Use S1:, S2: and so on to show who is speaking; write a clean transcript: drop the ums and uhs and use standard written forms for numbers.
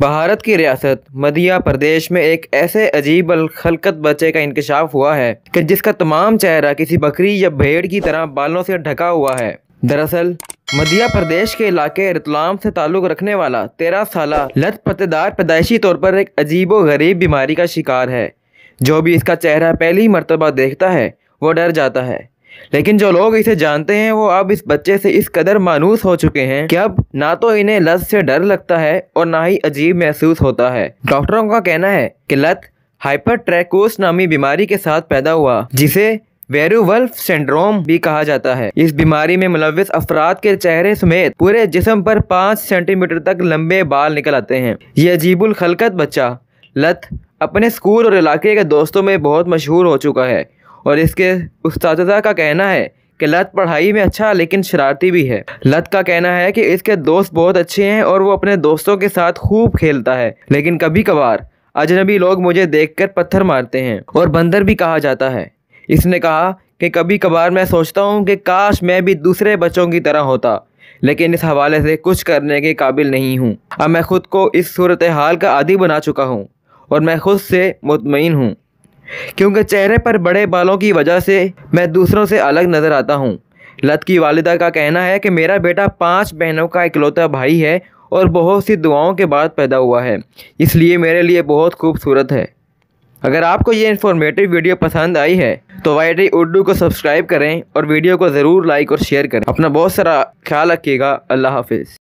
S1: بھارت کی ریاست مدھیہ پردیش میں ایک ایسے عجیب الخلقت بچے کا انکشاف ہوا ہے کہ جس کا تمام چہرہ کسی بکری یا بھیڑ کی طرح بالوں سے ڈھکا ہوا ہے۔ دراصل مدھیہ پردیش کے علاقے رتلام سے تعلق رکھنے والا 13 سالہ لت پتہ دار پیدائشی طور پر ایک عجیب و غریب بیماری کا شکار ہے۔ جو بھی اس کا چہرہ پہلی مرتبہ دیکھتا ہے وہ ڈر جاتا ہے، لیکن جو لوگ اسے جانتے ہیں وہ اب اس بچے سے اس قدر مانوس ہو چکے ہیں کہ اب نہ تو انہیں لت سے ڈر لگتا ہے اور نہ ہی عجیب محسوس ہوتا ہے۔ ڈاکٹروں کا کہنا ہے کہ لت ہائپر ٹریکوس نامی بیماری کے ساتھ پیدا ہوا، جسے ویروولف سنڈروم بھی کہا جاتا ہے۔ اس بیماری میں ملوث افراد کے چہرے سمیت پورے جسم پر 5 سینٹی میٹر تک لمبے بال نکل آتے ہیں۔ یہ عجیب الخلقت بچہ لت اپنے اسکول اور علاقے کے دوستوں میں بہت مشہور ہو چکا ہے، اور اس کے اساتذہ کا کہنا ہے کہ لت پڑھائی میں اچھا لیکن شرارتی بھی ہے۔ لت کا کہنا ہے کہ اس کے دوست بہت اچھے ہیں اور وہ اپنے دوستوں کے ساتھ خوب کھیلتا ہے، لیکن کبھی کبھار اجنبی لوگ مجھے دیکھ کر پتھر مارتے ہیں اور بندر بھی کہا جاتا ہے۔ اس نے کہا کہ کبھی کبھار میں سوچتا ہوں کہ کاش میں بھی دوسرے بچوں کی طرح ہوتا، لیکن اس حوالے سے کچھ کرنے کے قابل نہیں ہوں۔ اب میں خود کو اس صورتحال کا عادی بنا چکا ہوں اور میں خود سے مطمئن ہوں، کیونکہ چہرے پر بڑے بالوں کی وجہ سے میں دوسروں سے الگ نظر آتا ہوں۔ لت کی والدہ کا کہنا ہے کہ میرا بیٹا 5 بہنوں کا اکلوتا بھائی ہے اور بہت سی دعاؤں کے بعد پیدا ہوا ہے، اس لیے میرے لیے بہت خوبصورت ہے۔ اگر آپ کو یہ انفارمیٹیو ویڈیو پسند آئی ہے تو YT اردو کو سبسکرائب کریں اور ویڈیو کو ضرور لائک اور شیئر کریں۔ اپنا بہت سارا خیال رکھیے گا۔ اللہ حافظ۔